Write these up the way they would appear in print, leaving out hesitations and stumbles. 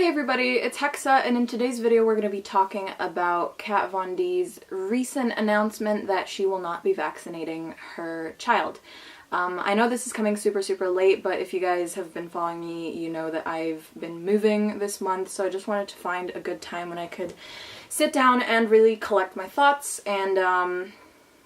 Hey everybody, it's Hexa, and in today's video we're going to be talking about Kat Von D's recent announcement that she will not be vaccinating her child. I know this is coming super late, but if you guys have been following me, you know that I've been moving this month, so I just wanted to find a good time when I could sit down and really collect my thoughts and,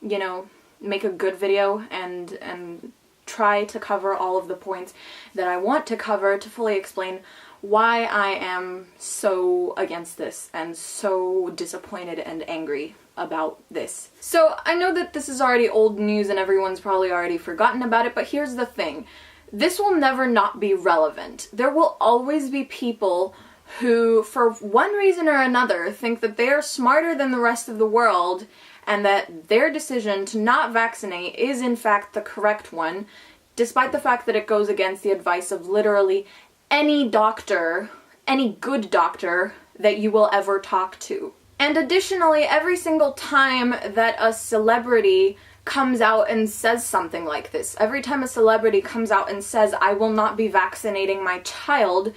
you know, make a good video and try to cover all of the points that I want to cover to fully explain why I am so against this and so disappointed and angry about this. So I know that this is already old news and everyone's probably already forgotten about it, but here's the thing. This will never not be relevant. There will always be people who, for one reason or another, think that they are smarter than the rest of the world and that their decision to not vaccinate is in fact the correct one, despite the fact that it goes against the advice of literally any doctor, any good doctor that you will ever talk to. And additionally, every single time that a celebrity comes out and says something like this, every time a celebrity comes out and says, I will not be vaccinating my child,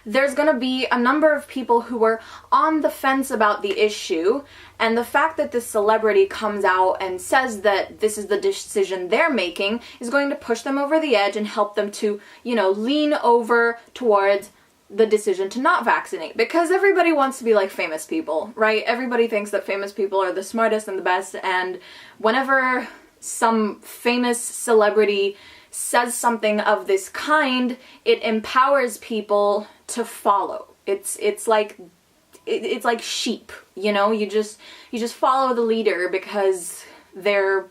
there's gonna be a number of people who are on the fence about the issue, and the fact that this celebrity comes out and says that this is the decision they're making is going to push them over the edge and help them to, you know, lean over towards the decision to not vaccinate. Because everybody wants to be like famous people, right? Everybody thinks that famous people are the smartest and the best, and whenever some famous celebrity says something of this kind, it empowers people to follow. It's like sheep, you know? You just follow the leader because they're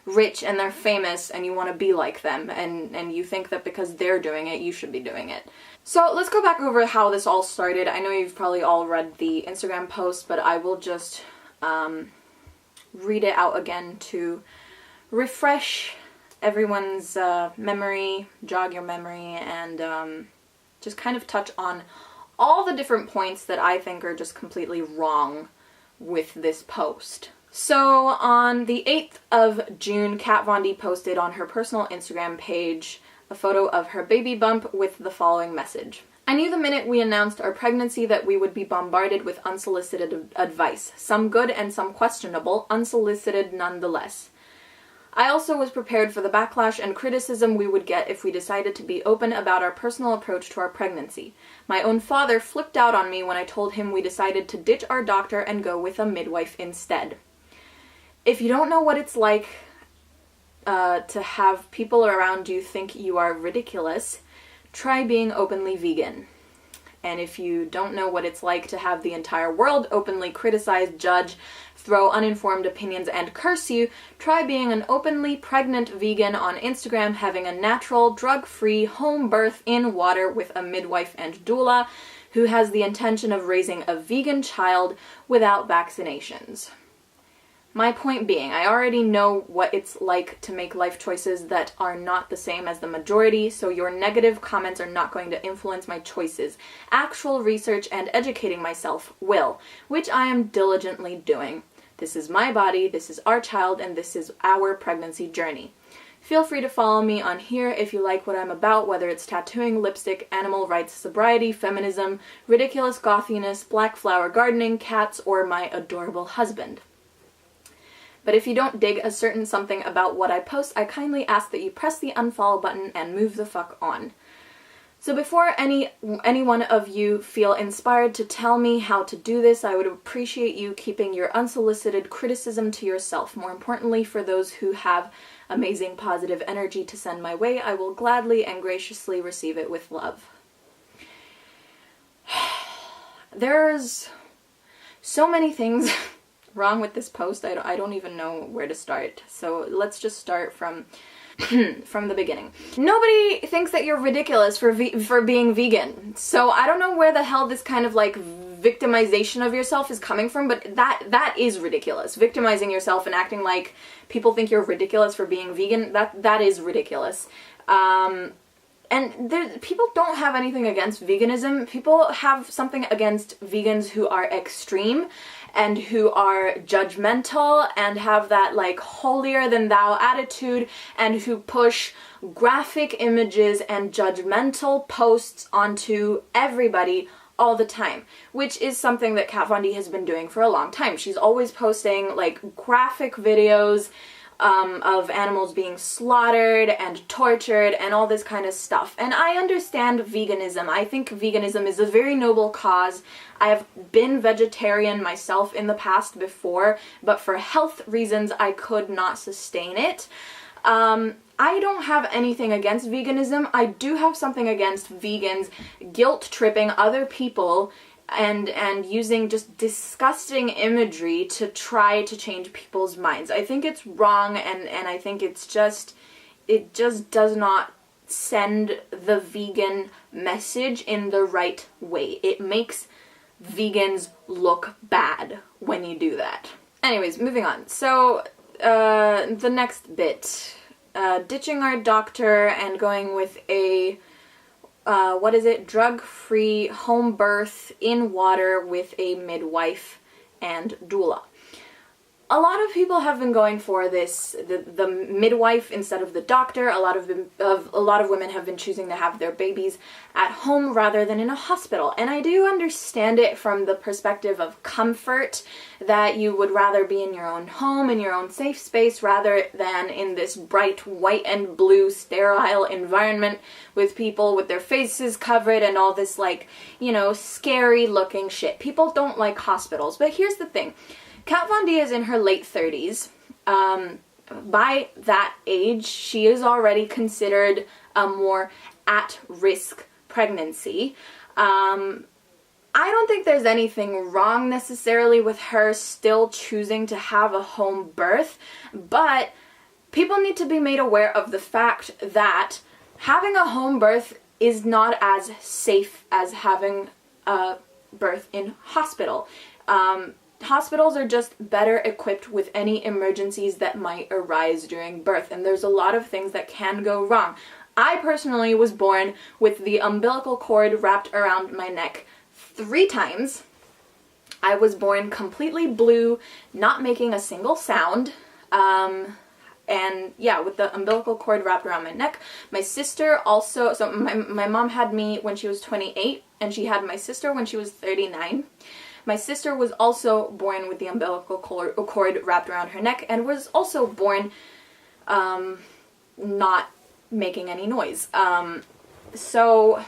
rich and they're famous and you want to be like them, and you think that because they're doing it, you should be doing it. So let's go back over how this all started. I know you've probably all read the Instagram post, but I will just read it out again to refresh everyone's memory, jog your memory, and just kind of touch on all the different points that I think are just completely wrong with this post. So on the 8th of June, Kat Von D posted on her personal Instagram page a photo of her baby bump with the following message. I knew the minute we announced our pregnancy that we would be bombarded with unsolicited advice, some good and some questionable, unsolicited nonetheless. I also was prepared for the backlash and criticism we would get if we decided to be open about our personal approach to our pregnancy. My own father flipped out on me when I told him we decided to ditch our doctor and go with a midwife instead. If you don't know what it's like to have people around you think you are ridiculous, try being openly vegan. And if you don't know what it's like to have the entire world openly criticize, judge, throw uninformed opinions, and curse you, try being an openly pregnant vegan on Instagram, having a natural, drug-free home birth in water with a midwife and doula who has the intention of raising a vegan child without vaccinations. My point being, I already know what it's like to make life choices that are not the same as the majority, so your negative comments are not going to influence my choices. Actual research and educating myself will, which I am diligently doing. This is my body, this is our child, and this is our pregnancy journey. Feel free to follow me on here if you like what I'm about, whether it's tattooing, lipstick, animal rights, sobriety, feminism, ridiculous gothiness, black flower gardening, cats, or my adorable husband. But if you don't dig a certain something about what I post, I kindly ask that you press the unfollow button and move the fuck on. So before any one of you feel inspired to tell me how to do this, I would appreciate you keeping your unsolicited criticism to yourself. More importantly, for those who have amazing positive energy to send my way, I will gladly and graciously receive it with love. There's so many things wrong with this post, I don't even know where to start. So let's just start from the beginning. Nobody thinks that you're ridiculous for being vegan. So I don't know where the hell this kind of like victimization of yourself is coming from, but that is ridiculous. Victimizing yourself and acting like people think you're ridiculous for being vegan, that is ridiculous. And people don't have anything against veganism. People have something against vegans who are extreme and who are judgmental and have that like holier than thou attitude and who push graphic images and judgmental posts onto everybody all the time, which is something that Kat Von D has been doing for a long time. She's always posting like graphic videos of animals being slaughtered and tortured and all this kind of stuff. And I understand veganism. I think veganism is a very noble cause. I have been vegetarian myself in the past before, but for health reasons I could not sustain it. I don't have anything against veganism. I do have something against vegans guilt-tripping other people and using just disgusting imagery to try to change people's minds. I think it's wrong, and I think it just does not send the vegan message in the right way. It makes vegans look bad when you do that. Anyways, moving on. So, the next bit. Ditching our doctor and going with a drug-free home birth in water with a midwife and doula. A lot of people have been going for this, the midwife instead of the doctor. A lot of women have been choosing to have their babies at home rather than in a hospital. And I do understand it from the perspective of comfort, that you would rather be in your own home, in your own safe space, rather than in this bright white and blue sterile environment with people with their faces covered and all this, like, you know, scary looking shit. People don't like hospitals. But here's the thing. Kat Von D is in her late 30s. By that age, she is already considered a more at-risk pregnancy. I don't think there's anything wrong necessarily with her still choosing to have a home birth, but people need to be made aware of the fact that having a home birth is not as safe as having a birth in hospital. Hospitals are just better equipped with any emergencies that might arise during birth, and there's a lot of things that can go wrong. I personally was born with the umbilical cord wrapped around my neck 3 times. I was born completely blue, not making a single sound, and yeah, with the umbilical cord wrapped around my neck. My sister also, so my mom had me when she was 28, and she had my sister when she was 39. My sister was also born with the umbilical cord wrapped around her neck and was also born not making any noise. So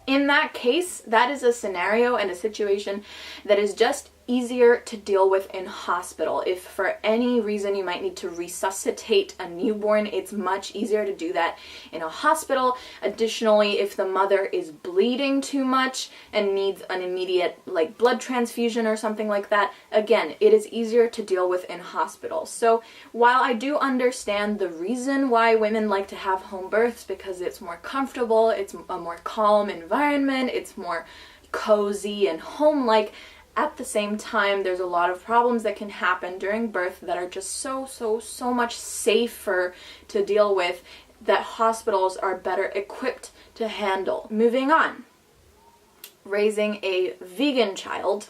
in that case, that is a scenario and a situation that is just easier to deal with in hospital. If for any reason you might need to resuscitate a newborn, it's much easier to do that in a hospital. Additionally, if the mother is bleeding too much and needs an immediate like blood transfusion or something like that, again, it is easier to deal with in hospital. So while I do understand the reason why women like to have home births, because it's more comfortable, it's a more calm environment, it's more cozy and home-like, at the same time, there's a lot of problems that can happen during birth that are just so much safer to deal with, that hospitals are better equipped to handle. Moving on. Raising a vegan child.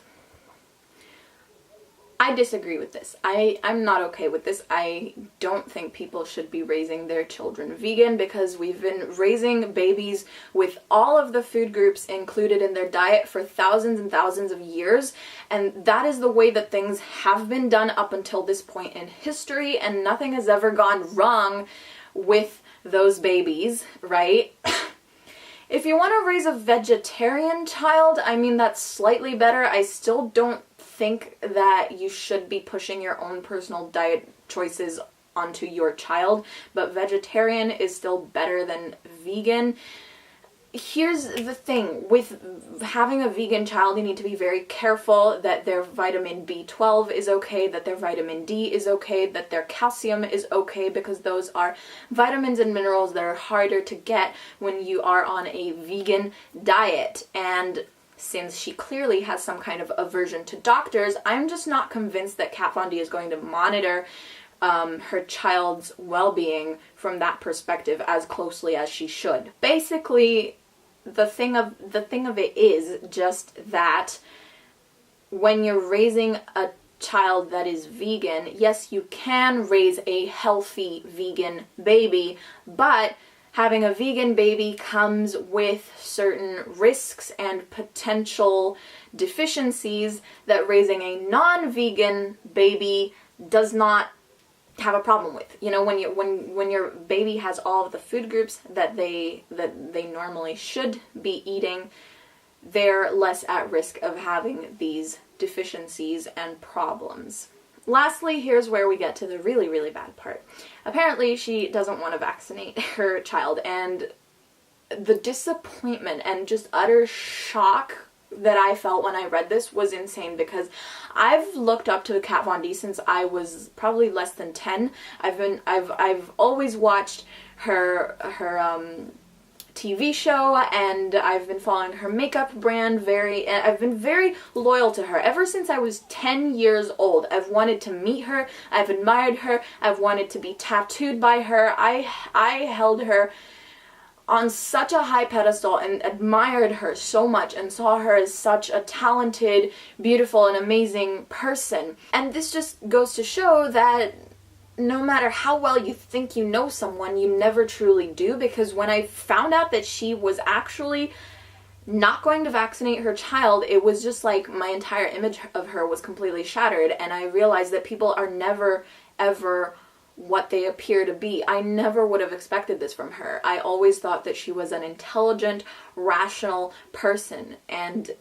I disagree with this. I'm not okay with this. I don't think people should be raising their children vegan, because we've been raising babies with all of the food groups included in their diet for thousands and thousands of years, and that is the way that things have been done up until this point in history, and nothing has ever gone wrong with those babies, right? If you want to raise a vegetarian child, I mean, that's slightly better. I still don't think that you should be pushing your own personal diet choices onto your child, but vegetarian is still better than vegan. Here's the thing, with having a vegan child, you need to be very careful that their vitamin B12 is okay, that their vitamin D is okay, that their calcium is okay, because those are vitamins and minerals that are harder to get when you are on a vegan diet. And since she clearly has some kind of aversion to doctors, I'm just not convinced that Kat Von D is going to monitor her child's well-being from that perspective as closely as she should. Basically, the thing of it is just that when you're raising a child that is vegan, yes, you can raise a healthy vegan baby, but having a vegan baby comes with certain risks and potential deficiencies that raising a non-vegan baby does not have a problem with. You know, when your baby has all of the food groups that they normally should be eating, they're less at risk of having these deficiencies and problems. Lastly, here's where we get to the really, really bad part. Apparently, she doesn't want to vaccinate her child, and the disappointment and just utter shock that I felt when I read this was insane, because I've looked up to Kat Von D since I was probably less than 10. I've always watched her TV show, and I've been following her makeup brand I've been very loyal to her ever since I was 10 years old. I've wanted to meet her, I've admired her, I've wanted to be tattooed by her. I held her on such a high pedestal and admired her so much and saw her as such a talented, beautiful, and amazing person. And this just goes to show that no matter how well you think you know someone, you never truly do, because when I found out that she was actually not going to vaccinate her child, it was just like my entire image of her was completely shattered, and I realized that people are never, ever what they appear to be. I never would have expected this from her. I always thought that she was an intelligent, rational person, and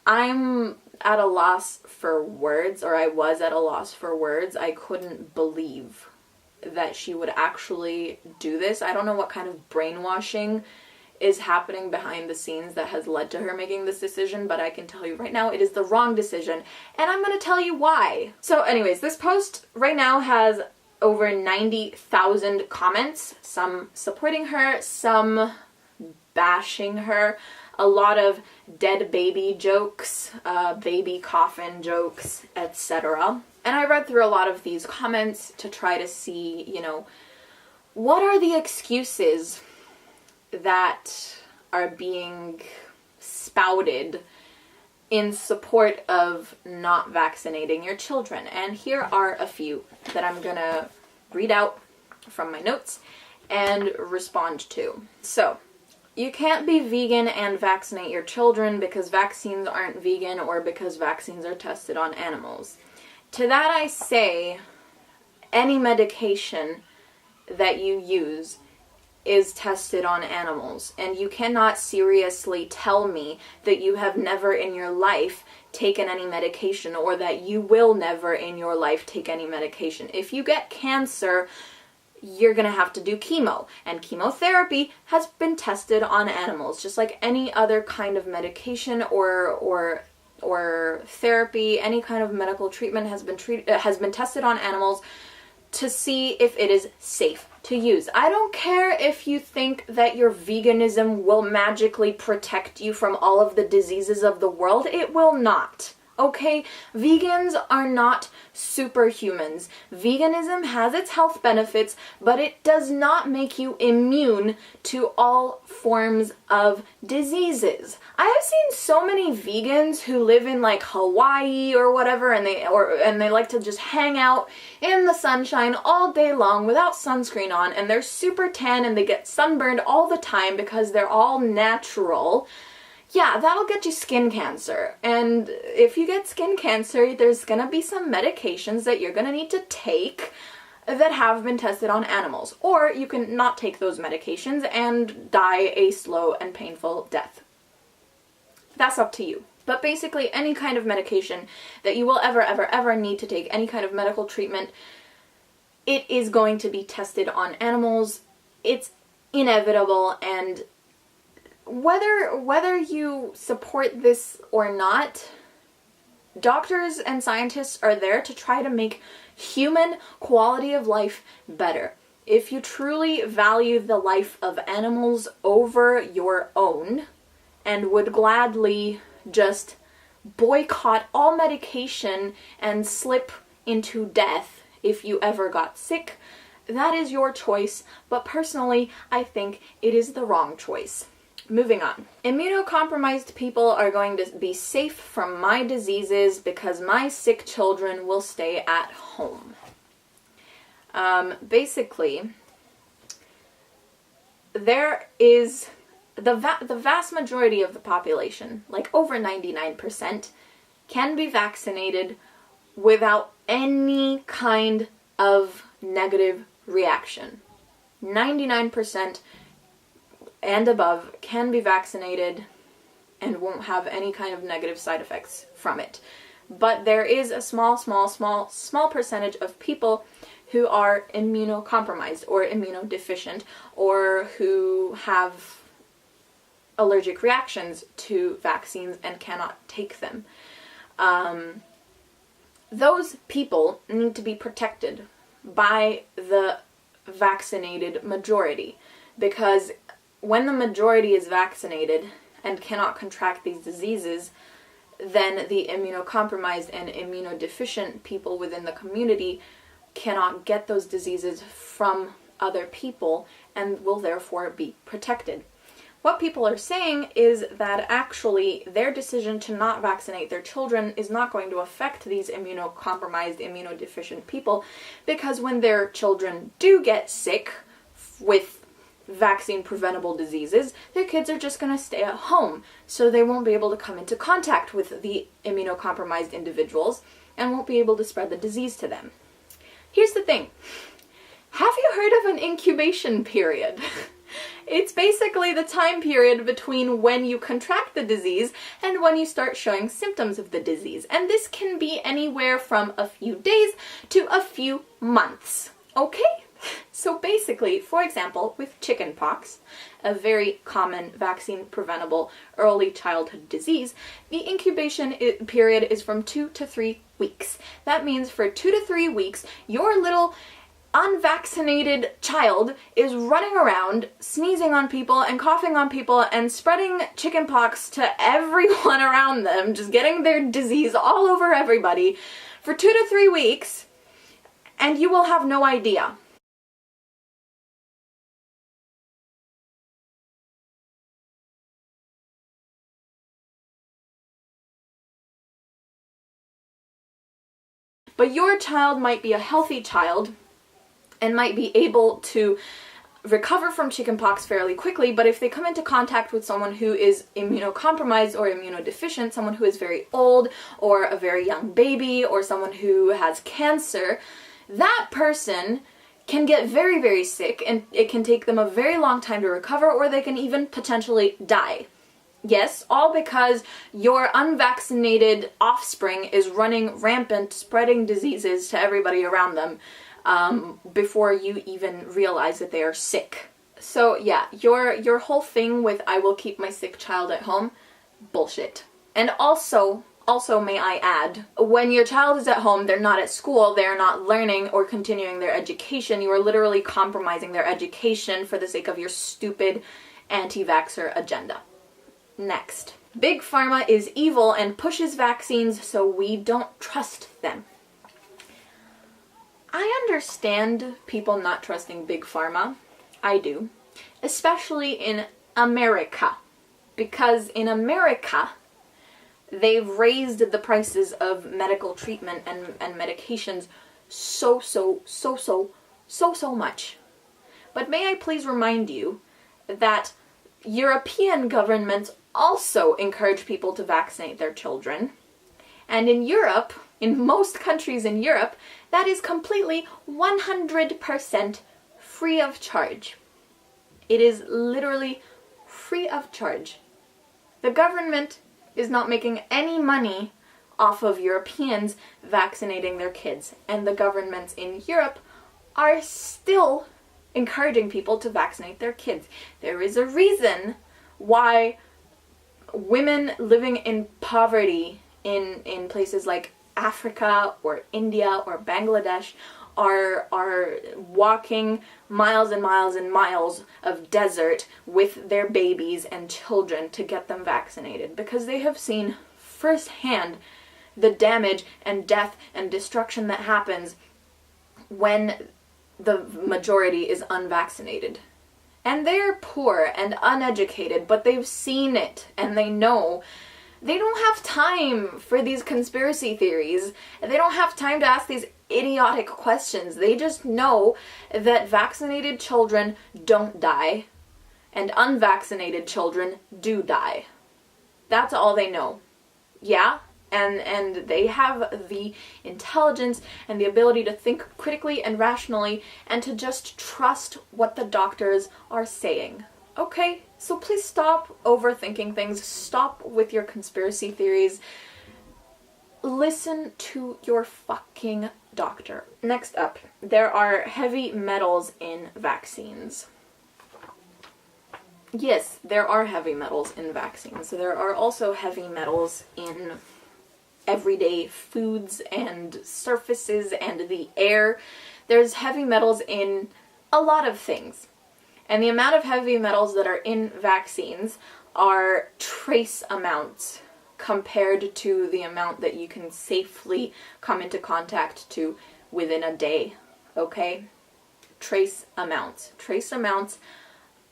I'm at a loss for words, or I was at a loss for words. I couldn't believe that she would actually do this. I don't know what kind of brainwashing is happening behind the scenes that has led to her making this decision, but I can tell you right now it is the wrong decision, and I'm going to tell you why. So anyways, this post right now has over 90,000 comments, some supporting her, some bashing her, a lot of dead baby jokes, baby coffin jokes, etc. And I read through a lot of these comments to try to see, you know, what are the excuses that are being spouted in support of not vaccinating your children. And here are a few that I'm gonna read out from my notes and respond to. So, you can't be vegan and vaccinate your children because vaccines aren't vegan or because vaccines are tested on animals. To that I say, any medication that you use is tested on animals, and you cannot seriously tell me that you have never in your life taken any medication, or that you will never in your life take any medication. If you get cancer, you're gonna have to do chemo, and chemotherapy has been tested on animals, just like any other kind of medication or therapy. Any kind of medical treatment has been tested on animals to see if it is safe to use. I don't care if you think that your veganism will magically protect you from all of the diseases of the world. It will not. Okay? Vegans are not superhumans. Veganism has its health benefits, but it does not make you immune to all forms of diseases. I have seen so many vegans who live in like Hawaii or whatever, and they like to just hang out in the sunshine all day long without sunscreen on, and they're super tan and they get sunburned all the time because they're all natural. Yeah, that'll get you skin cancer. And if you get skin cancer, there's gonna be some medications that you're gonna need to take that have been tested on animals. Or you can not take those medications and die a slow and painful death. That's up to you. But basically, any kind of medication that you will ever need to take, any kind of medical treatment, it is going to be tested on animals. It's inevitable, and whether you support this or not, doctors and scientists are there to try to make human quality of life better. If you truly value the life of animals over your own and would gladly just boycott all medication and slip into death if you ever got sick, that is your choice, but personally, I think it is the wrong choice. Moving on. Immunocompromised people are going to be safe from my diseases because my sick children will stay at home. Basically, there is the vast majority of the population, like over 99%, can be vaccinated without any kind of negative reaction. 99% and above can be vaccinated and won't have any kind of negative side effects from it. But there is a small percentage of people who are immunocompromised or immunodeficient, or who have allergic reactions to vaccines and cannot take them. Those people need to be protected by the vaccinated majority, because when the majority is vaccinated and cannot contract these diseases, then the immunocompromised and immunodeficient people within the community cannot get those diseases from other people and will therefore be protected. What people are saying is that actually their decision to not vaccinate their children is not going to affect these immunocompromised, immunodeficient people, because when their children do get sick with vaccine-preventable diseases, their kids are just going to stay at home, so they won't be able to come into contact with the immunocompromised individuals and won't be able to spread the disease to them. Here's the thing. Have you heard of an incubation period? It's basically the time period between when you contract the disease and when you start showing symptoms of the disease. And this can be anywhere from a few days to a few months. Okay? So basically, for example, with chickenpox, a very common vaccine-preventable early childhood disease, the incubation period is from 2 to 3 weeks. That means for 2 to 3 weeks, your little unvaccinated child is running around, sneezing on people and coughing on people and spreading chickenpox to everyone around them, just getting their disease all over everybody for 2 to 3 weeks, and you will have no idea. But your child might be a healthy child and might be able to recover from chickenpox fairly quickly, but if they come into contact with someone who is immunocompromised or immunodeficient, someone who is very old, or a very young baby, or someone who has cancer, that person can get very, very sick, and it can take them a very long time to recover, or they can even potentially die. Yes, all because your unvaccinated offspring is running rampant, spreading diseases to everybody around them before you even realize that they are sick. So yeah, your whole thing with "I will keep my sick child at home," bullshit. And also may I add, when your child is at home, they're not at school, they're not learning or continuing their education, you are literally compromising their education for the sake of your stupid anti-vaxxer agenda. Next. Big Pharma is evil and pushes vaccines, so we don't trust them. I understand people not trusting Big Pharma. I do. Especially in America. Because in America, they've raised the prices of medical treatment and medications so much. But may I please remind you that European governments also encourage people to vaccinate their children. And in Europe, in most countries in Europe, that is completely 100% free of charge. It is literally free of charge. The government is not making any money off of Europeans vaccinating their kids, and the governments in Europe are still encouraging people to vaccinate their kids. There is a reason why women living in poverty in places like Africa or India or Bangladesh are walking miles and miles and miles of desert with their babies and children to get them vaccinated, because they have seen firsthand the damage and death and destruction that happens when the majority is unvaccinated. And they're poor and uneducated, but they've seen it and they know. They don't have time for these conspiracy theories. They don't have time to ask these idiotic questions. They just know that vaccinated children don't die, and unvaccinated children do die. That's all they know. Yeah? And they have the intelligence and the ability to think critically and rationally and to just trust what the doctors are saying. Okay? So please stop overthinking things. Stop with your conspiracy theories. Listen to your fucking doctor. Next up, there are heavy metals in vaccines. Yes, there are heavy metals in vaccines. There are also heavy metals in everyday foods and surfaces and the air. There's heavy metals in a lot of things. And the amount of heavy metals that are in vaccines are trace amounts compared to the amount that you can safely come into contact to within a day. Okay? Trace amounts. Trace amounts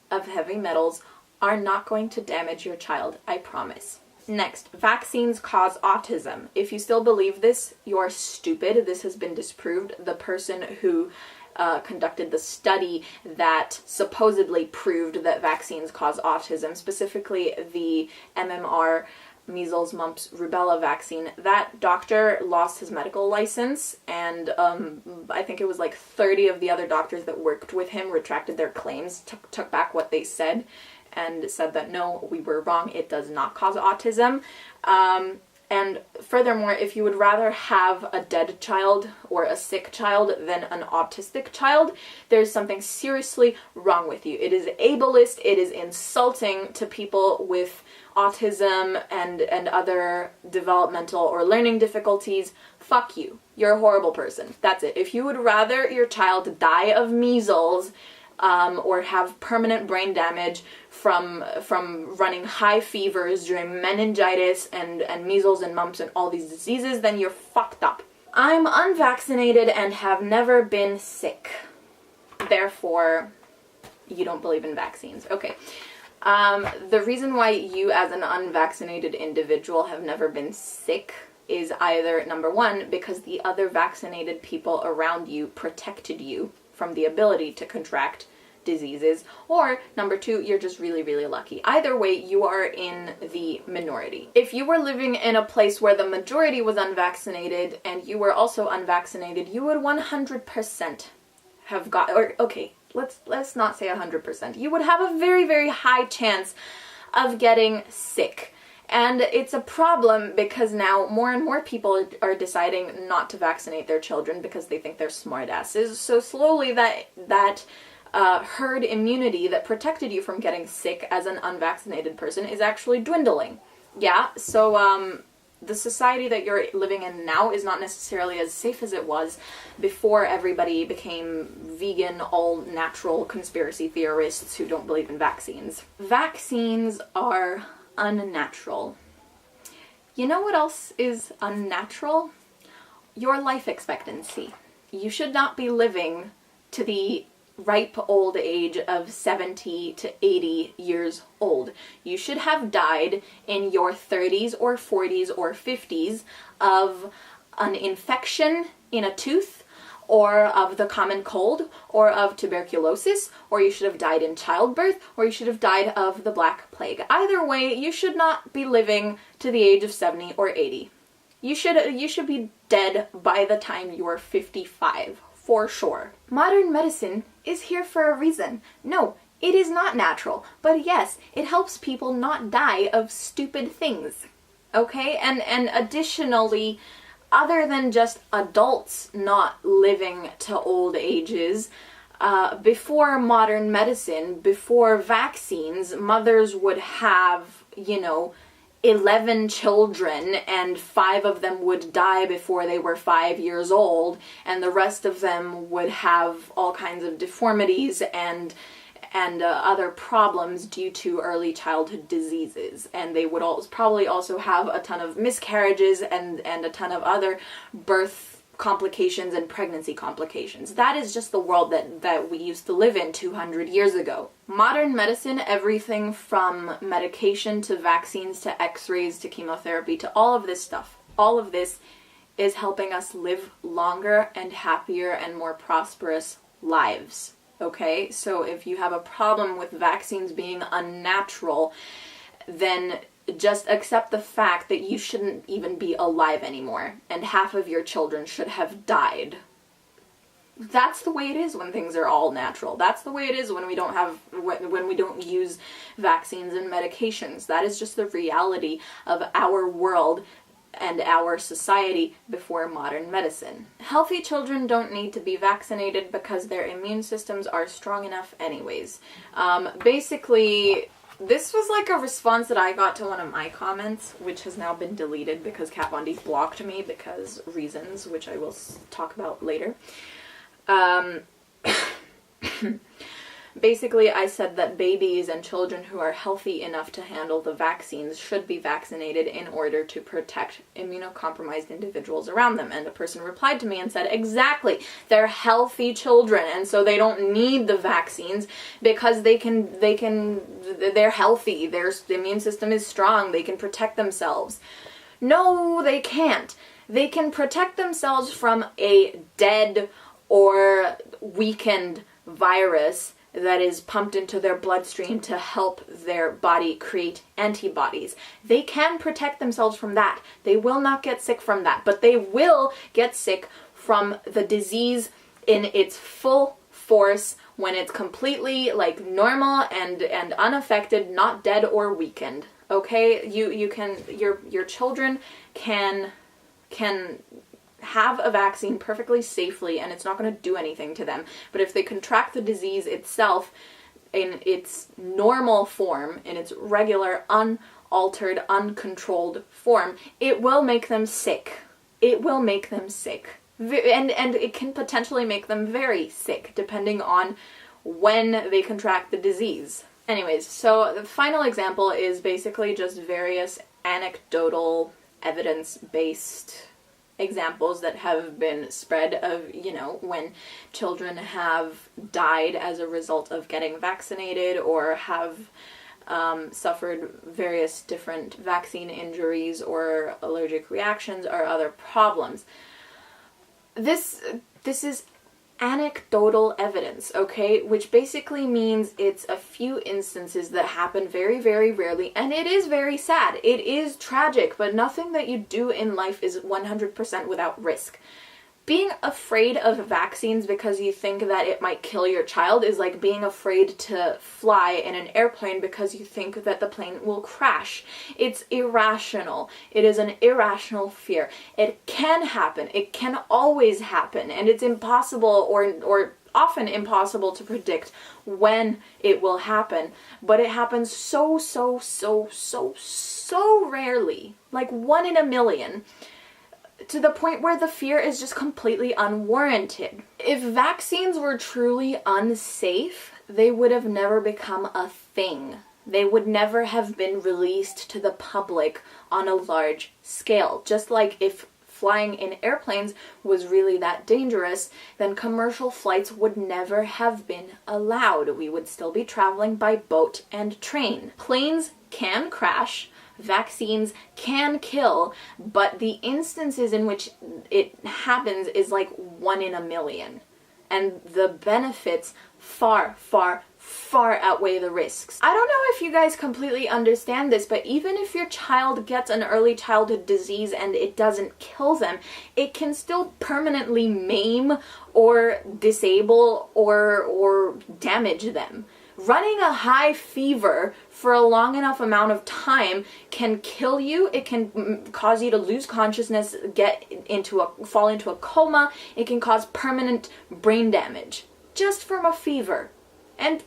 of heavy metals are not going to damage your child, I promise. Next, vaccines cause autism. If you still believe this, you're stupid. This has been disproved. The person who conducted the study that supposedly proved that vaccines cause autism, specifically the MMR, measles, mumps, rubella vaccine, that doctor lost his medical license, and I think it was like 30 of the other doctors that worked with him retracted their claims, took back what they said, and said that no, we were wrong, it does not cause autism. And furthermore, if you would rather have a dead child or a sick child than an autistic child, there's something seriously wrong with you. It is ableist, it is insulting to people with autism and other developmental or learning difficulties. Fuck you. You're a horrible person. That's it. If you would rather your child die of measles or have permanent brain damage from running high fevers during meningitis and measles and mumps and all these diseases, then you're fucked up. I'm unvaccinated and have never been sick. Therefore, you don't believe in vaccines. Okay. The reason why you as an unvaccinated individual have never been sick is either, number one, because the other vaccinated people around you protected you from the ability to contract diseases, or number two, you're just really, really lucky. Either way, you are in the minority. If you were living in a place where the majority was unvaccinated and you were also unvaccinated, you would 100% have got, or okay, let's not say 100%. You would have a very, very high chance of getting sick. And it's a problem because now more and more people are deciding not to vaccinate their children because they think they're smartasses. So slowly that herd immunity that protected you from getting sick as an unvaccinated person is actually dwindling. Yeah, so the society that you're living in now is not necessarily as safe as it was before everybody became vegan, all-natural conspiracy theorists who don't believe in vaccines. Vaccines are unnatural. You know what else is unnatural? Your life expectancy. You should not be living to the ripe old age of 70 to 80 years old. You should have died in your 30s or 40s or 50s of an infection in a tooth, or of the common cold, or of tuberculosis, or you should have died in childbirth, or you should have died of the Black Plague. Either way, you should not be living to the age of 70 or 80. You should be dead by the time you are 55. For sure. Modern medicine is here for a reason. No, it is not natural, but yes, it helps people not die of stupid things. Okay? And additionally, other than just adults not living to old ages, before modern medicine, before vaccines, mothers would have, 11 children, and 5 of them would die before they were 5 years old, and the rest of them would have all kinds of deformities and other problems due to early childhood diseases. And they would probably also have a ton of miscarriages and a ton of other birth complications and pregnancy complications. That is just the world that we used to live in 200 years ago. Modern medicine, everything from medication to vaccines to x-rays to chemotherapy to all of this stuff, all of this is helping us live longer and happier and more prosperous lives. okay? So if you have a problem with vaccines being unnatural, then just accept the fact that you shouldn't even be alive anymore, and half of your children should have died. That's the way it is when things are all natural. That's the way it is when we don't use vaccines and medications. That is just the reality of our world and our society before modern medicine. Healthy children don't need to be vaccinated because their immune systems are strong enough anyways. Basically, this was like a response that I got to one of my comments, which has now been deleted because Kat Von D blocked me because reasons, which I will talk about later. Basically, I said that babies and children who are healthy enough to handle the vaccines should be vaccinated in order to protect immunocompromised individuals around them. And a person replied to me and said, exactly, they're healthy children, and so they don't need the vaccines because they're healthy, their immune system is strong, they can protect themselves. No, they can't. They can protect themselves from a dead or weakened virus that is pumped into their bloodstream to help their body create antibodies. They can protect themselves from that. They will not get sick from that, but they will get sick from the disease in its full force when it's completely like normal and unaffected, not dead or weakened. Okay? Your children can have a vaccine perfectly safely and it's not going to do anything to them. But if they contract the disease itself in its normal form, in its regular, unaltered, uncontrolled form, it will make them sick. It will make them sick. And it can potentially make them very sick, depending on when they contract the disease. Anyways, so the final example is basically just various anecdotal, evidence-based examples that have been spread of, when children have died as a result of getting vaccinated or have suffered various different vaccine injuries or allergic reactions or other problems. This is anecdotal evidence, okay? Which basically means it's a few instances that happen very, very rarely, and it is very sad. It is tragic, but nothing that you do in life is 100% without risk. Being afraid of vaccines because you think that it might kill your child is like being afraid to fly in an airplane because you think that the plane will crash. It's irrational. It is an irrational fear. It can happen. It can always happen. And it's impossible or often impossible to predict when it will happen. But it happens so rarely. Like 1 in a million. To the point where the fear is just completely unwarranted. If vaccines were truly unsafe, they would have never become a thing. They would never have been released to the public on a large scale. Just like if flying in airplanes was really that dangerous, then commercial flights would never have been allowed. We would still be traveling by boat and train. Planes can crash. Vaccines can kill, but the instances in which it happens is like 1 in a million. And the benefits far outweigh the risks. I don't know if you guys completely understand this, but even if your child gets an early childhood disease and it doesn't kill them, it can still permanently maim or disable or damage them. Running a high fever for a long enough amount of time can kill you. It can cause you to lose consciousness, fall into a coma. It can cause permanent brain damage just from a fever. And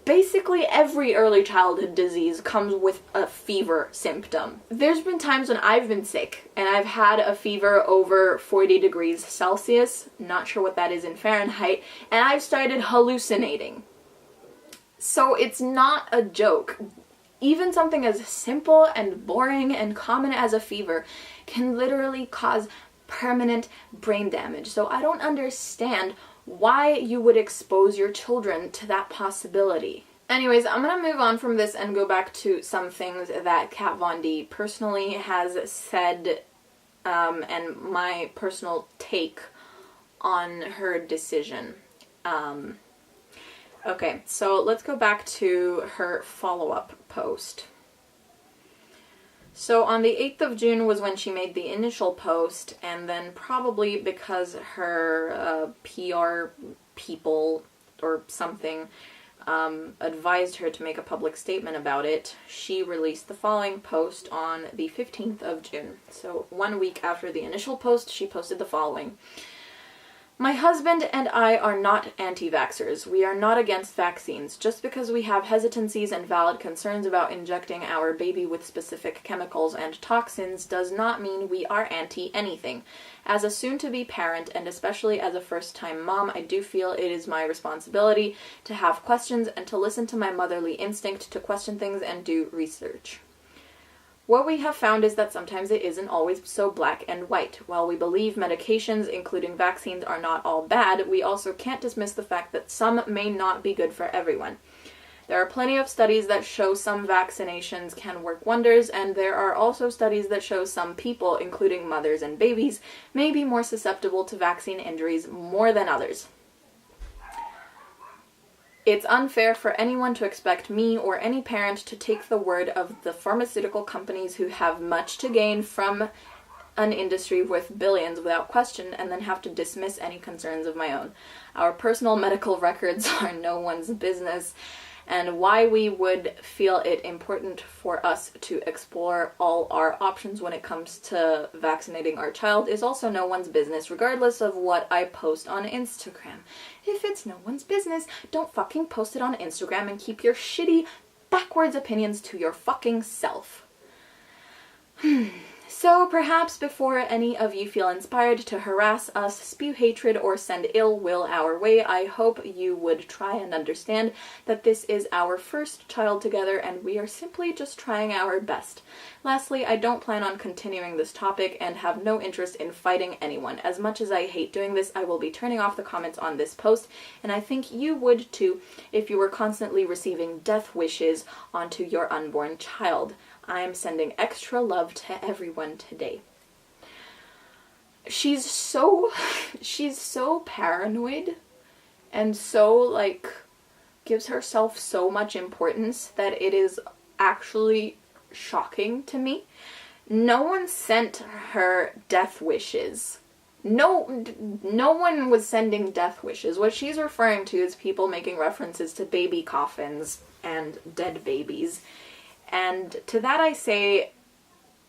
basically every early childhood disease comes with a fever symptom. There's been times when I've been sick and I've had a fever over 40 degrees Celsius, not sure what that is in Fahrenheit, and I've started hallucinating. So it's not a joke. Even something as simple and boring and common as a fever can literally cause permanent brain damage. So I don't understand why you would expose your children to that possibility. Anyways, I'm going to move on from this and go back to some things that Kat Von D personally has said and my personal take on her decision. Okay, so let's go back to her follow-up post. So on the 8th of June was when she made the initial post, and then probably because her PR people or something advised her to make a public statement about it, she released the following post on the 15th of June. So 1 week after the initial post, she posted the following. My husband and I are not anti-vaxxers. We are not against vaccines. Just because we have hesitancies and valid concerns about injecting our baby with specific chemicals and toxins does not mean we are anti-anything. As a soon-to-be parent, and especially as a first-time mom, I do feel it is my responsibility to have questions and to listen to my motherly instinct to question things and do research. What we have found is that sometimes it isn't always so black and white. While we believe medications, including vaccines, are not all bad, we also can't dismiss the fact that some may not be good for everyone. There are plenty of studies that show some vaccinations can work wonders, and there are also studies that show some people, including mothers and babies, may be more susceptible to vaccine injuries more than others. It's unfair for anyone to expect me or any parent to take the word of the pharmaceutical companies who have much to gain from an industry worth billions without question and then have to dismiss any concerns of my own. Our personal medical records are no one's business, and why we would feel it important for us to explore all our options when it comes to vaccinating our child is also no one's business, regardless of what I post on Instagram. If it's no one's business, don't fucking post it on Instagram and keep your shitty, backwards opinions to your fucking self. So perhaps before any of you feel inspired to harass us, spew hatred, or send ill will our way, I hope you would try and understand that this is our first child together and we are simply just trying our best. Lastly, I don't plan on continuing this topic and have no interest in fighting anyone. As much as I hate doing this, I will be turning off the comments on this post, and I think you would too if you were constantly receiving death wishes onto your unborn child. I am sending extra love to everyone today. She's so paranoid and so, gives herself so much importance that it is actually shocking to me. No one sent her death wishes. No one was sending death wishes. What she's referring to is people making references to baby coffins and dead babies. And to that I say,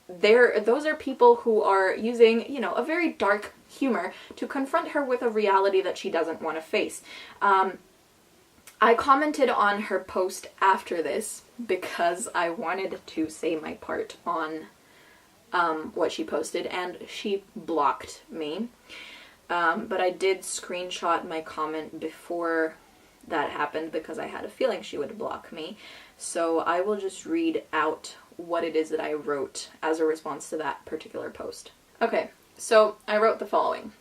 those are people who are using, a very dark humor to confront her with a reality that she doesn't want to face. I commented on her post after this because I wanted to say my part on what she posted, and she blocked me. But I did screenshot my comment before that happened because I had a feeling she would block me. So I will just read out what it is that I wrote as a response to that particular post. Okay, so I wrote the following.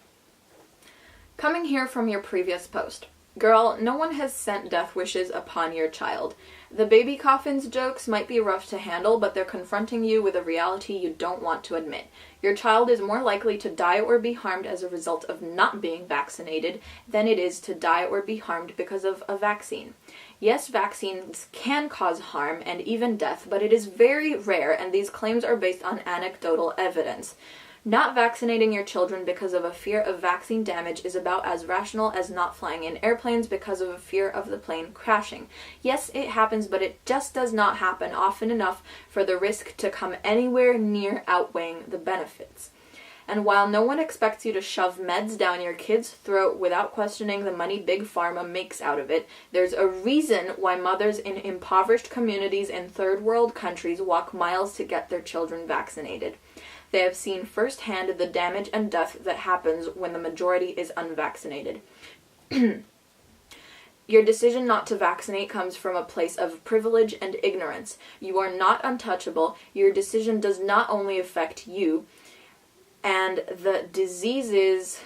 Coming here from your previous post. Girl, no one has sent death wishes upon your child. The baby coffins jokes might be rough to handle, but they're confronting you with a reality you don't want to admit. Your child is more likely to die or be harmed as a result of not being vaccinated than it is to die or be harmed because of a vaccine. Yes, vaccines can cause harm and even death, but it is very rare, and these claims are based on anecdotal evidence. Not vaccinating your children because of a fear of vaccine damage is about as rational as not flying in airplanes because of a fear of the plane crashing. Yes, it happens, but it just does not happen often enough for the risk to come anywhere near outweighing the benefits. And while no one expects you to shove meds down your kid's throat without questioning the money Big Pharma makes out of it, there's a reason why mothers in impoverished communities in third world countries walk miles to get their children vaccinated. They have seen firsthand the damage and death that happens when the majority is unvaccinated. Your decision not to vaccinate comes from a place of privilege and ignorance. You are not untouchable. Your decision does not only affect you, and the diseases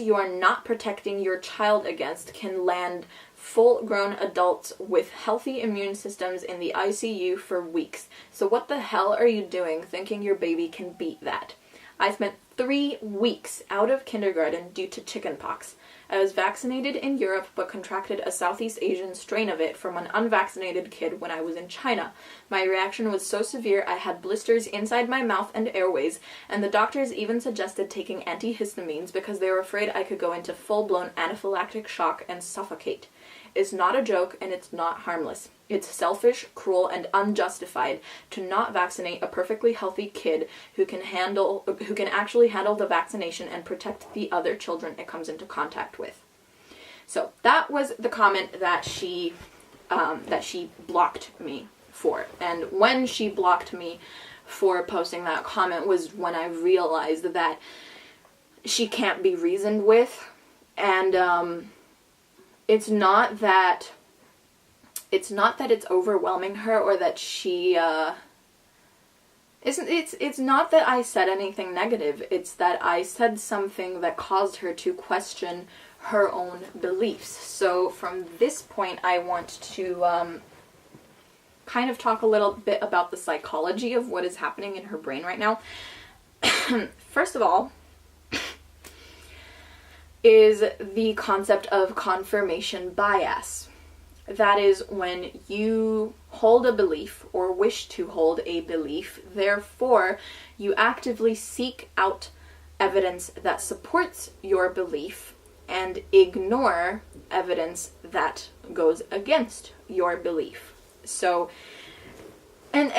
you are not protecting your child against can land full-grown adults with healthy immune systems in the ICU for weeks. So what the hell are you doing thinking your baby can beat that? I spent 3 weeks out of kindergarten due to chickenpox. I was vaccinated in Europe but contracted a Southeast Asian strain of it from an unvaccinated kid when I was in China. My reaction was so severe I had blisters inside my mouth and airways, and the doctors even suggested taking antihistamines because they were afraid I could go into full-blown anaphylactic shock and suffocate. It's not a joke, and it's not harmless. It's selfish, cruel, and unjustified to not vaccinate a perfectly healthy kid who can actually handle the vaccination and protect the other children it comes into contact with. So that was the comment that she blocked me for. And when she blocked me for posting that comment was when I realized that she can't be reasoned with, and it's not that it's overwhelming her or that she it's not that I said anything negative. It's that I said something that caused her to question her own beliefs. So from this point I want to kind of talk a little bit about the psychology of what is happening in her brain right now. First of all, is the concept of confirmation bias. That is when you hold a belief or wish to hold a belief, therefore you actively seek out evidence that supports your belief and ignore evidence that goes against your belief. So, and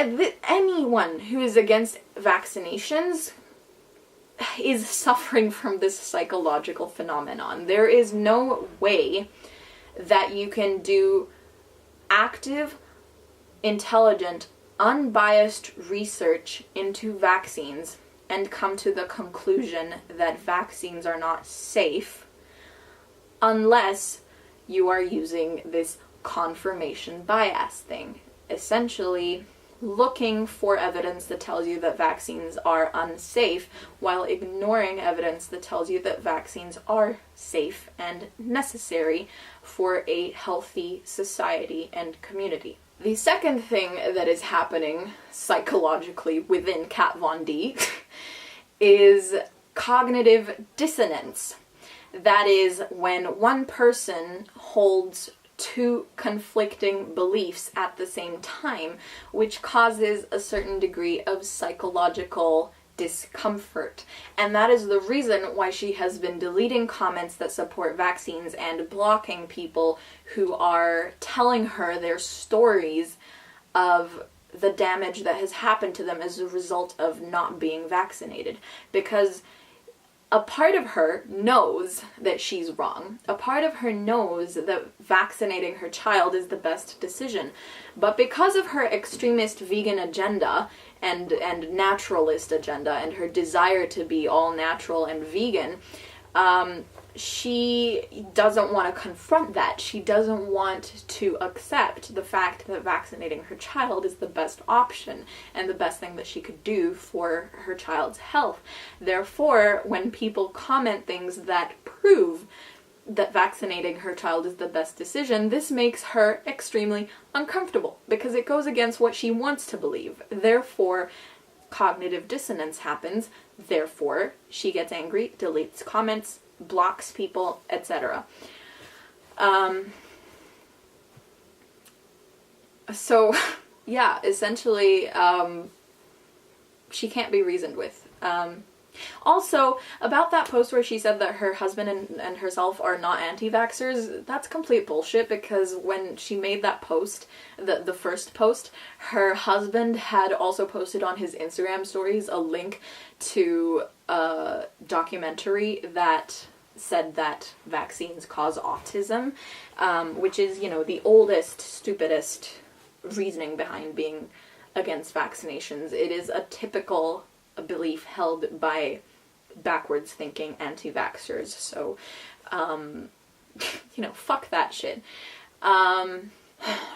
anyone who is against vaccinations is suffering from this psychological phenomenon. There is no way that you can do active, intelligent, unbiased research into vaccines and come to the conclusion that vaccines are not safe unless you are using this confirmation bias thing. Essentially, looking for evidence that tells you that vaccines are unsafe while ignoring evidence that tells you that vaccines are safe and necessary for a healthy society and community. The second thing that is happening psychologically within Kat Von D is cognitive dissonance. That is when one person holds two conflicting beliefs at the same time, which causes a certain degree of psychological discomfort. And that is the reason why she has been deleting comments that support vaccines and blocking people who are telling her their stories of the damage that has happened to them as a result of not being vaccinated. Because a part of her knows that she's wrong. A part of her knows that vaccinating her child is the best decision. But because of her extremist vegan agenda and naturalist agenda and her desire to be all natural and vegan, she doesn't want to confront that. She doesn't want to accept the fact that vaccinating her child is the best option and the best thing that she could do for her child's health. Therefore, when people comment things that prove that vaccinating her child is the best decision, this makes her extremely uncomfortable because it goes against what she wants to believe. Therefore, cognitive dissonance happens. Therefore, she gets angry, deletes comments, blocks people, etc. So, yeah, essentially, she can't be reasoned with. Also, about that post where she said that her husband and herself are not anti-vaxxers, that's complete bullshit, because when she made that post, the first post, her husband had also posted on his Instagram stories a link to a documentary that said that vaccines cause autism, which is, you know, the oldest, stupidest reasoning behind being against vaccinations. It is a typical belief held by backwards thinking anti-vaxxers. So, you know, fuck that shit.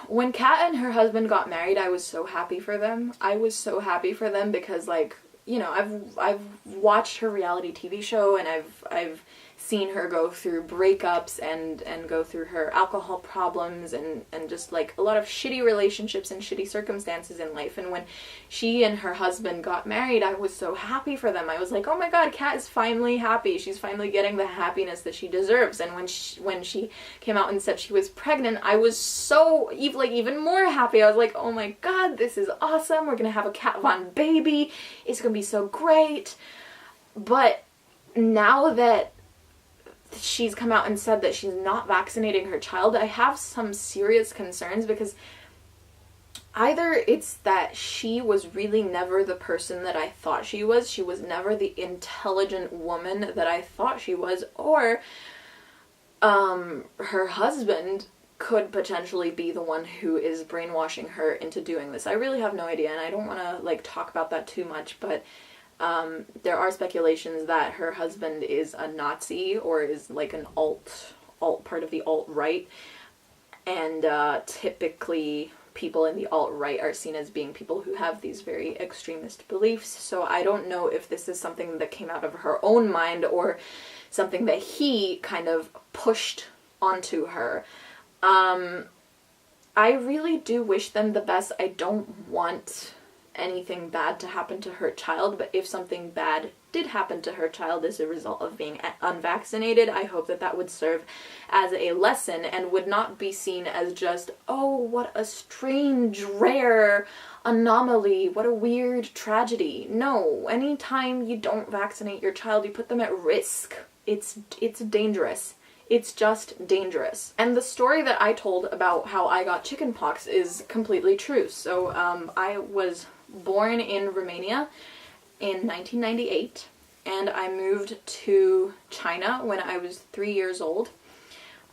When Kat and her husband got married, I was so happy for them. I was so happy for them because, like, you know, I've watched her reality TV show and I've seen her go through breakups and go through her alcohol problems and just like a lot of shitty relationships and shitty circumstances in life. And when she and her husband got married, I was so happy for them. I was like, oh my god, Kat is finally happy. She's finally getting the happiness that she deserves. And when she came out and said she was pregnant, I was so even more happy. I was like, oh my god, this is awesome. We're gonna have a Kat Von baby. It's gonna be so great. But now that she's come out and said that she's not vaccinating her child, I have some serious concerns, because either it's that she was really never the person that I thought she was never the intelligent woman that I thought she was, or her husband could potentially be the one who is brainwashing her into doing this. I really have no idea, and I don't want to like talk about that too much, but there are speculations that her husband is a Nazi or is like an alt part of the alt-right, and typically people in the alt-right are seen as being people who have these very extremist beliefs. So I don't know if this is something that came out of her own mind or something that he kind of pushed onto her. I really do wish them the best. I don't want anything bad to happen to her child, but if something bad did happen to her child as a result of being unvaccinated, I hope that that would serve as a lesson and would not be seen as just, oh, what a strange, rare anomaly, what a weird tragedy. No, anytime you don't vaccinate your child, you put them at risk. It's dangerous. It's just dangerous. And the story that I told about how I got chickenpox is completely true. So I was born in Romania in 1998, and I moved to China when I was 3 years old.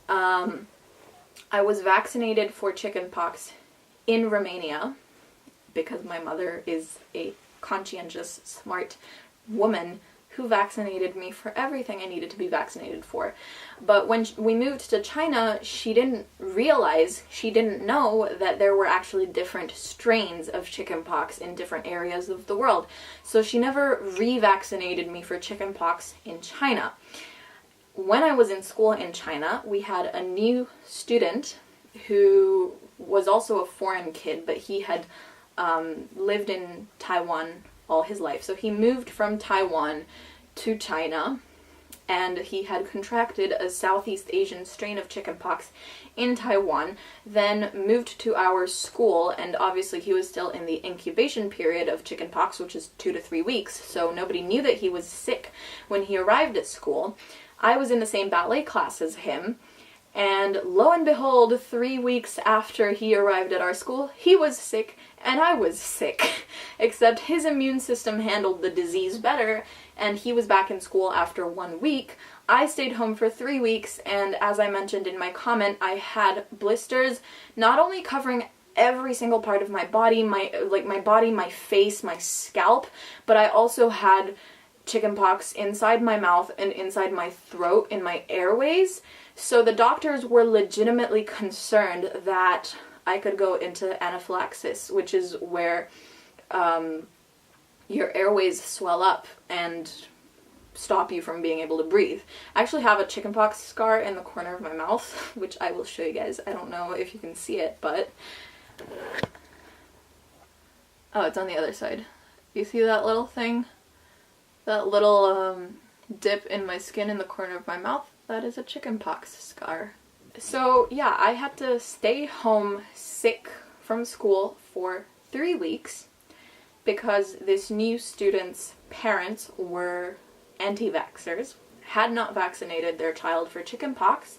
I was vaccinated for chickenpox in Romania because my mother is a conscientious, smart woman who vaccinated me for everything I needed to be vaccinated for. But when we moved to China, she didn't know that there were actually different strains of chickenpox in different areas of the world. So she never revaccinated me for chickenpox in China. When I was in school in China, we had a new student who was also a foreign kid, but he had lived in Taiwan all his life. So he moved from Taiwan to China, and he had contracted a Southeast Asian strain of chickenpox in Taiwan, then moved to our school, and obviously he was still in the incubation period of chickenpox, which is 2 to 3 weeks, so nobody knew that he was sick when he arrived at school. I was in the same ballet class as him, and lo and behold, 3 weeks after he arrived at our school, he was sick and I was sick. Except his immune system handled the disease better, and he was back in school after 1 week. I stayed home for 3 weeks, and as I mentioned in my comment, I had blisters not only covering every single part of my body, my face, my scalp, but I also had chickenpox inside my mouth and inside my throat, in my airways. So the doctors were legitimately concerned that I could go into anaphylaxis, which is where your airways swell up and stop you from being able to breathe. I actually have a chickenpox scar in the corner of my mouth, which I will show you guys. I don't know if you can see it, but... oh, it's on the other side. You see that little thing? That little dip in my skin in the corner of my mouth? That is a chickenpox scar. So yeah, I had to stay home sick from school for 3 weeks because this new student's parents were anti-vaxxers, had not vaccinated their child for chickenpox,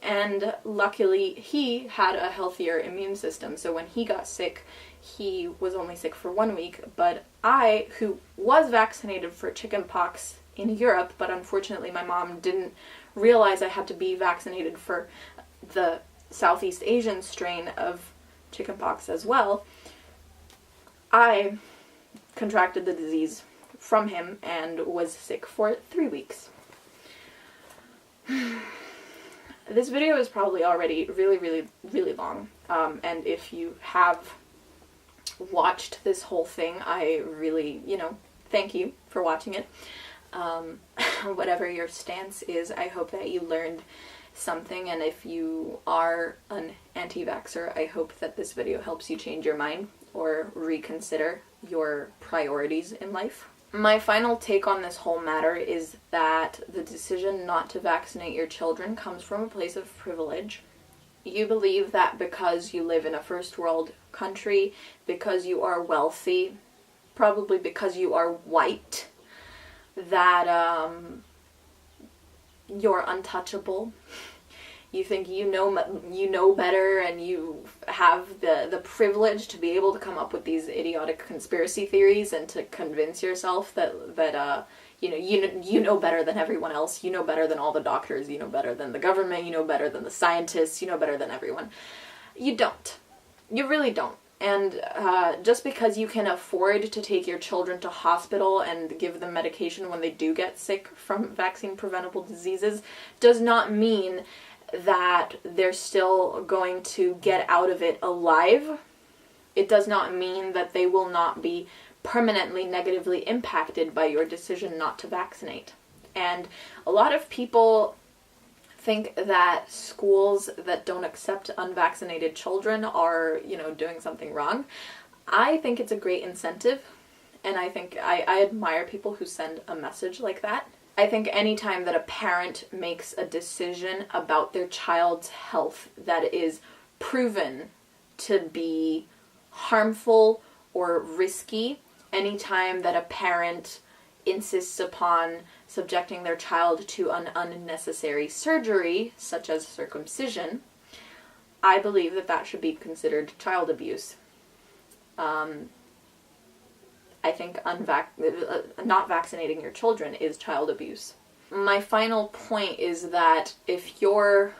and luckily he had a healthier immune system, so when he got sick, he was only sick for 1 week. But I, who was vaccinated for chickenpox in Europe, but unfortunately my mom didn't realize I had to be vaccinated for the Southeast Asian strain of chickenpox as well, I contracted the disease from him and was sick for 3 weeks. This video is probably already really long, and if you have watched this whole thing, I really, thank you for watching it. Whatever your stance is, I hope that you learned something, and if you are an anti-vaxxer, I hope that this video helps you change your mind or reconsider your priorities in life. My final take on this whole matter is that the decision not to vaccinate your children comes from a place of privilege. You believe that because you live in a first world country, because you are wealthy, probably because you are white, that you're untouchable. You think you know better, and you have the privilege to be able to come up with these idiotic conspiracy theories and to convince yourself that you know better than everyone else. You know better than all the doctors. You know better than the government. You know better than the scientists. You know better than everyone. You don't. You really don't. And just because you can afford to take your children to hospital and give them medication when they do get sick from vaccine-preventable diseases does not mean that they're still going to get out of it alive. It does not mean that they will not be permanently negatively impacted by your decision not to vaccinate. And a lot of people think that schools that don't accept unvaccinated children are, doing something wrong. I think it's a great incentive, and I think I admire people who send a message like that. I think anytime that a parent makes a decision about their child's health that is proven to be harmful or risky, anytime that a parent insists upon subjecting their child to an unnecessary surgery, such as circumcision, I believe that that should be considered child abuse. I think not vaccinating your children is child abuse. My final point is that if your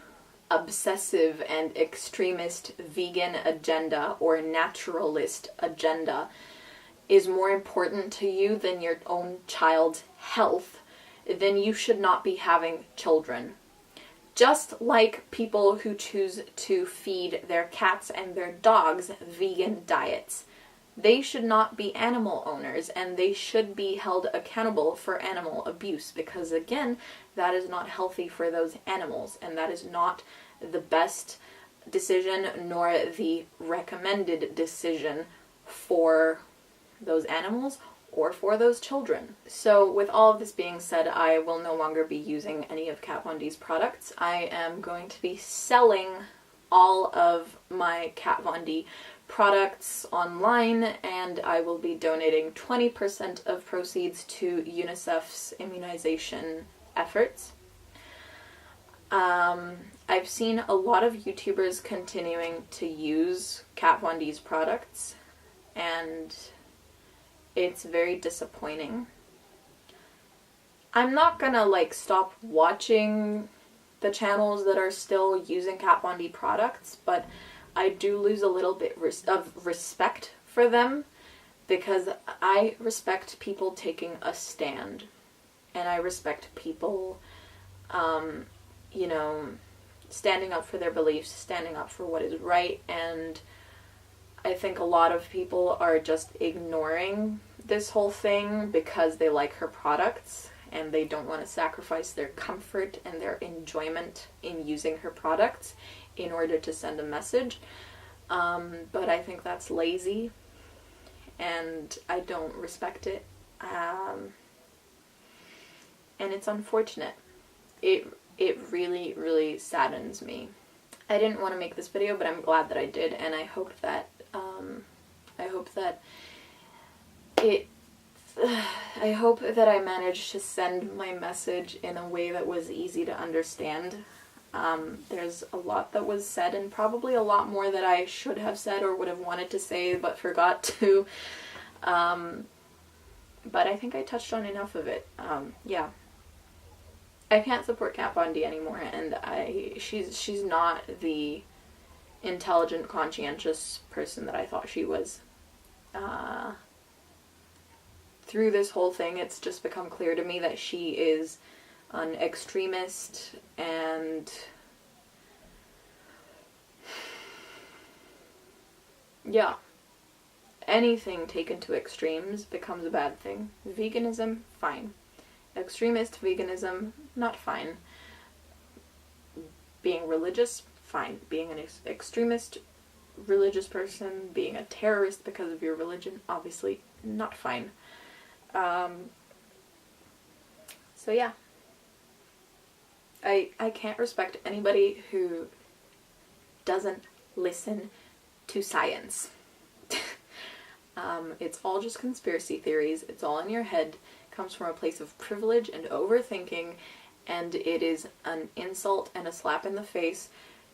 obsessive and extremist vegan agenda or naturalist agenda is more important to you than your own child's health, then you should not be having children. Just like people who choose to feed their cats and their dogs vegan diets. They should not be animal owners, and they should be held accountable for animal abuse, because again, that is not healthy for those animals, and that is not the best decision nor the recommended decision for those animals or for those children. So with all of this being said, I will no longer be using any of Kat Von D's products. I am going to be selling all of my Kat Von D products online, and I will be donating 20% of proceeds to UNICEF's immunization efforts. I've seen a lot of YouTubers continuing to use Kat Von D's products, and it's very disappointing. I'm not gonna stop watching the channels that are still using Kat Von D products, but I do lose a little bit of respect for them, because I respect people taking a stand, and I respect people, standing up for their beliefs, standing up for what is right, and I think a lot of people are just ignoring this whole thing because they like her products, and they don't want to sacrifice their comfort and their enjoyment in using her products in order to send a message. But I think that's lazy, and I don't respect it. And it's unfortunate. It really, really saddens me. I didn't want to make this video, but I'm glad that I did, and I hope that I managed to send my message in a way that was easy to understand. There's a lot that was said, and probably a lot more that I should have said or would have wanted to say but forgot to. But I think I touched on enough of it. Yeah. I can't support Kat Von D anymore, and she's not the intelligent, conscientious person that I thought she was. Through this whole thing, it's just become clear to me that she is an extremist, and yeah, anything taken to extremes becomes a bad thing. Veganism, fine. Extremist veganism, not fine. Being religious, fine. Being an extremist religious person, being a terrorist because of your religion, obviously not fine. So yeah. I can't respect anybody who doesn't listen to science. It's all just conspiracy theories. It's all in your head. It comes from a place of privilege and overthinking, and it is an insult and a slap in the face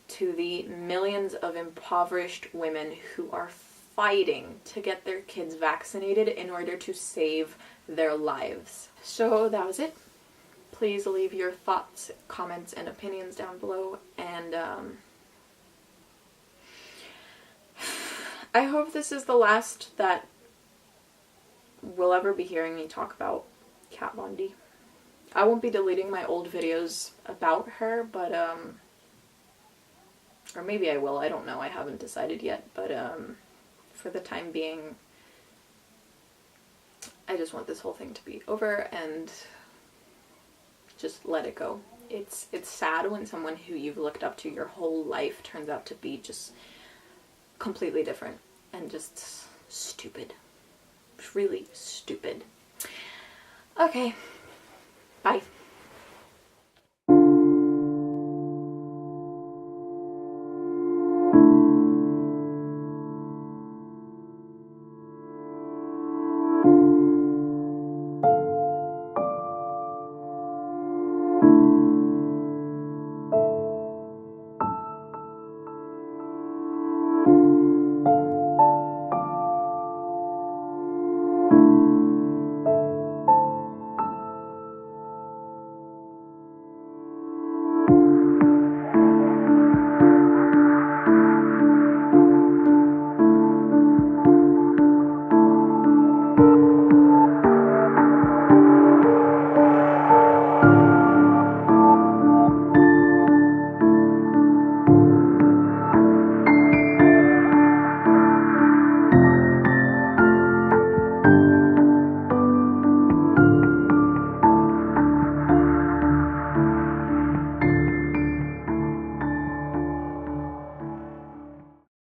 to the millions of impoverished women who are fighting to get their kids vaccinated in order to save their lives. So that was it. Please leave your thoughts, comments, and opinions down below, and I hope this is the last that we'll ever be hearing me talk about Kat Von D. I won't be deleting my old videos about her, but or maybe I will, I don't know, I haven't decided yet, but for the time being, I just want this whole thing to be over and just let it go. It's sad when someone who you've looked up to your whole life turns out to be just completely different and just stupid. Really stupid. Okay, bye.